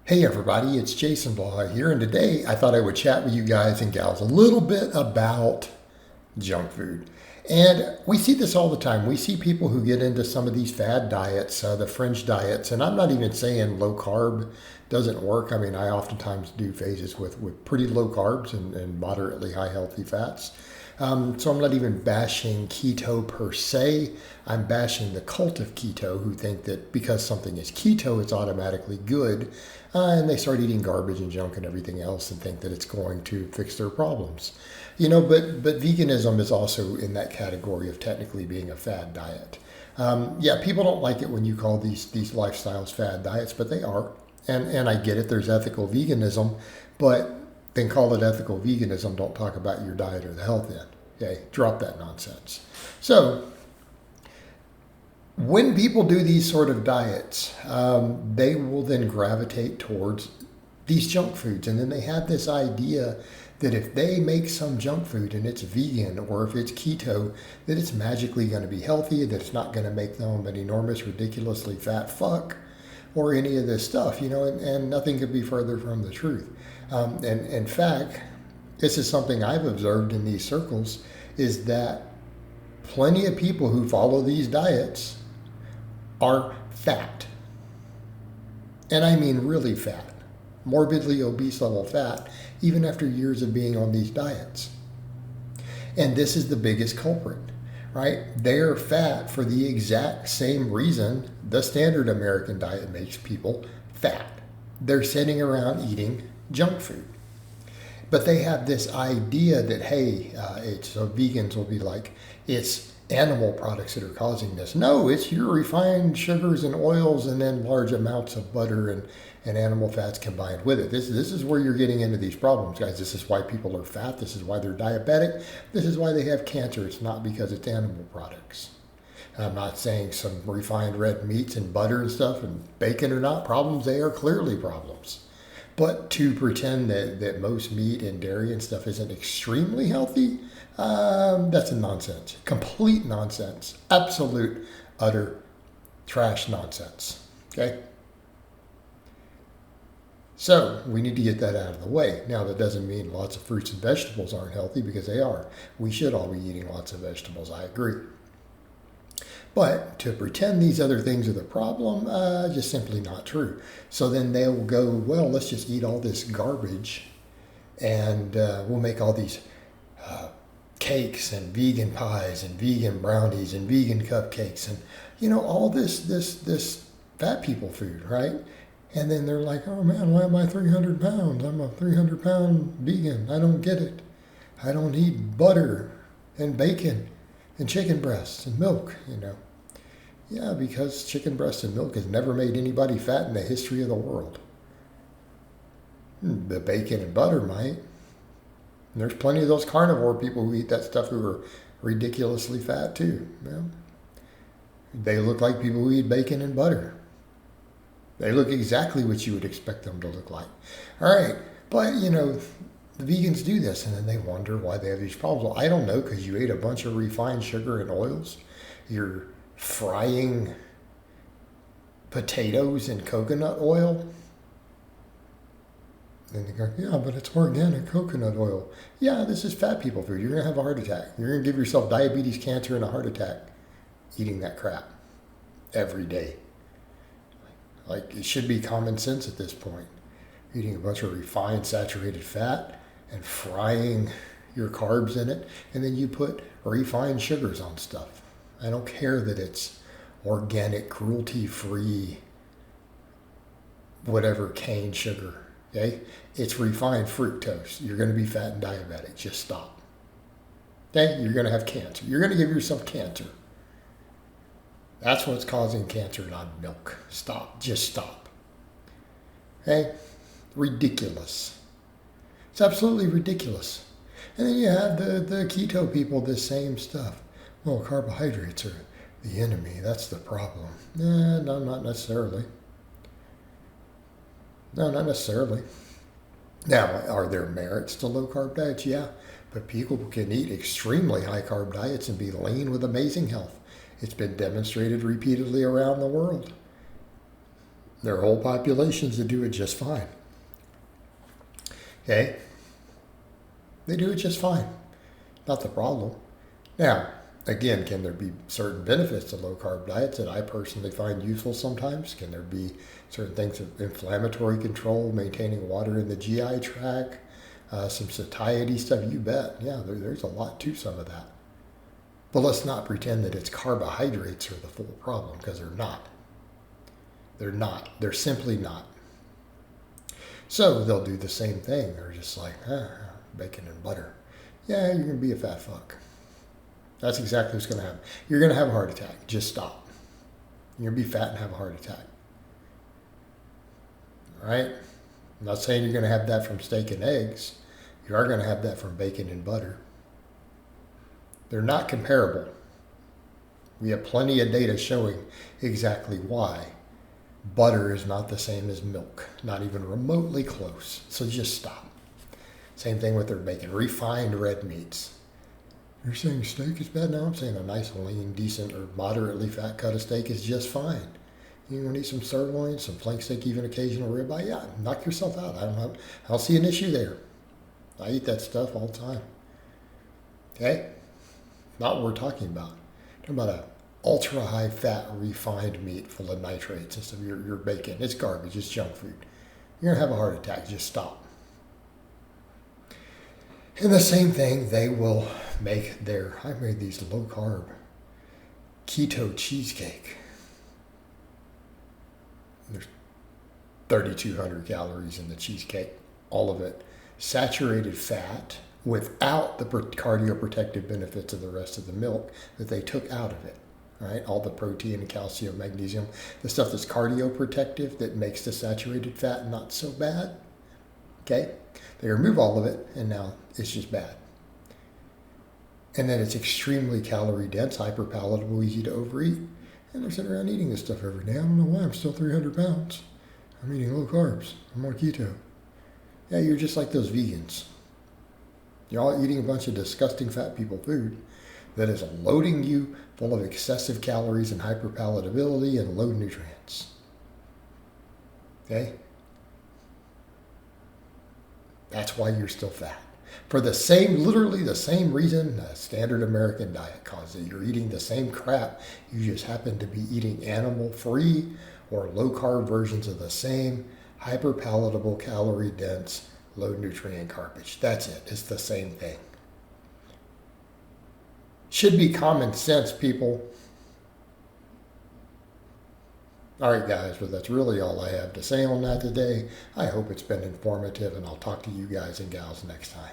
Hey everybody, it's Jason Blaha here, and today I thought I would chat with you guys and gals a little bit about junk food. And we see this all the time. We see people who get into some of these fad diets, the fringe diets, and I'm not even saying low carb doesn't work. I mean, I oftentimes do phases with pretty low carbs and moderately high healthy fats. So I'm not even bashing keto per se. I'm bashing the cult of keto who think that because something is keto, it's automatically good. And they start eating garbage and junk and everything else and think that it's going to fix their problems. But veganism is also in that category of technically being a fad diet. Yeah, people don't like it when you call these lifestyles fad diets, but they are. And I get it, there's ethical veganism, but then call it ethical veganism. Don't talk about your diet or the health end. Okay, drop that nonsense. So when people do these sort of diets, they will then gravitate towards these junk foods. And then they have this idea that if they make some junk food and it's vegan or if it's keto, that it's magically going to be healthy, that it's not going to make them an enormous, ridiculously fat fuck or any of this stuff, and nothing could be further from the truth. And in fact, this is something I've observed in these circles, is that plenty of people who follow these diets are fat. And I mean really fat, morbidly obese level fat, even after years of being on these diets. And this is the biggest culprit, right? They're fat for the exact same reason the standard American diet makes people fat. They're sitting around eating junk food. But they have this idea that, hey, vegans will be like, it's animal products that are causing this. No, it's your refined sugars and oils and then large amounts of butter and animal fats combined with it. This is where you're getting into these problems, guys. This is why people are fat. This is why they're diabetic. This is why they have cancer. It's not because it's animal products. And I'm not saying some refined red meats and butter and stuff and bacon are not problems. They are clearly problems. But to pretend that most meat and dairy and stuff isn't extremely healthy, that's a nonsense. Complete nonsense. Absolute, utter trash nonsense. Okay? So we need to get that out of the way. Now, that doesn't mean lots of fruits and vegetables aren't healthy, because they are. We should all be eating lots of vegetables. I agree. But to pretend these other things are the problem, just simply not true. So then they'll go, well, let's just eat all this garbage and we'll make all these cakes and vegan pies and vegan brownies and vegan cupcakes and, all this fat people food, right? And then they're like, oh man, why am I 300 pounds? I'm a 300-pound vegan. I don't get it. I don't eat butter and bacon and chicken breasts and milk, Yeah, because chicken breast and milk has never made anybody fat in the history of the world. The bacon and butter might. And there's plenty of those carnivore people who eat that stuff who are ridiculously fat too. They look like people who eat bacon and butter. They look exactly what you would expect them to look like. All right, but the vegans do this, and then they wonder why they have these problems. Well, I don't know, because you ate a bunch of refined sugar and oils. You're frying potatoes in coconut oil. And they go, yeah, but it's organic coconut oil. Yeah, this is fat people food. You're going to have a heart attack. You're going to give yourself diabetes, cancer, and a heart attack eating that crap every day. Like, it should be common sense at this point. Eating a bunch of refined saturated fat and frying your carbs in it, and then you put refined sugars on stuff. I don't care that it's organic, cruelty-free, whatever cane sugar, okay? It's refined fructose. You're going to be fat and diabetic. Just stop. Okay? You're going to have cancer. You're going to give yourself cancer. That's what's causing cancer, not milk. Stop. Just stop. Okay? Ridiculous. It's absolutely ridiculous. And then you have the keto people, this same stuff. Well, carbohydrates are the enemy. That's the problem. No, not necessarily. No, not necessarily. Now, are there merits to low-carb diets? Yeah. But people can eat extremely high-carb diets and be lean with amazing health. It's been demonstrated repeatedly around the world. There are whole populations that do it just fine. Okay? They do it just fine. Not the problem. Now, again, can there be certain benefits to low carb diets that I personally find useful sometimes? Can there be certain things of inflammatory control, maintaining water in the GI tract, some satiety stuff? You bet. Yeah, there's a lot to some of that. But let's not pretend that it's carbohydrates are the full problem, because they're not. They're not. They're simply not. So they'll do the same thing. They're just like, bacon and butter. Yeah, you're going to be a fat fuck. That's exactly what's going to happen. You're going to have a heart attack. Just stop. You're going to be fat and have a heart attack. All right? I'm not saying you're going to have that from steak and eggs. You are going to have that from bacon and butter. They're not comparable. We have plenty of data showing exactly why butter is not the same as milk, not even remotely close. So just stop. Same thing with their bacon. Refined red meats. You're saying steak is bad? No, I'm saying a nice, lean, decent, or moderately fat cut of steak is just fine. You want to eat some sirloin, some flank steak, even occasional ribeye? Yeah, knock yourself out. I don't see an issue there. I eat that stuff all the time. Okay? Not what we're talking about. We're talking about a ultra high fat refined meat full of nitrates and stuff. Your bacon. It's garbage. It's junk food. You're going to have a heart attack. Just stop. And the same thing, they will make I made these low carb keto cheesecake. There's 3,200 calories in the cheesecake. All of it saturated fat without the cardioprotective benefits of the rest of the milk that they took out of it. Right? All the protein and calcium, magnesium, the stuff that's cardioprotective that makes the saturated fat not so bad. Okay? They remove all of it, and now it's just bad. And then it's extremely calorie dense, hyper palatable, easy to overeat. And they're sitting around eating this stuff every day. I don't know why. I'm still 300 pounds. I'm eating low carbs. I'm on keto. Yeah, you're just like those vegans. You're all eating a bunch of disgusting fat people food that is loading you full of excessive calories and hyperpalatability and low nutrients. Okay? That's why you're still fat. For literally the same reason a standard American diet causes it. You're eating the same crap. You just happen to be eating animal-free or low-carb versions of the same hyperpalatable, calorie-dense, low-nutrient garbage. That's it. It's the same thing. Should be common sense, people. All right, guys, but that's really all I have to say on that today. I hope it's been informative, and I'll talk to you guys and gals next time.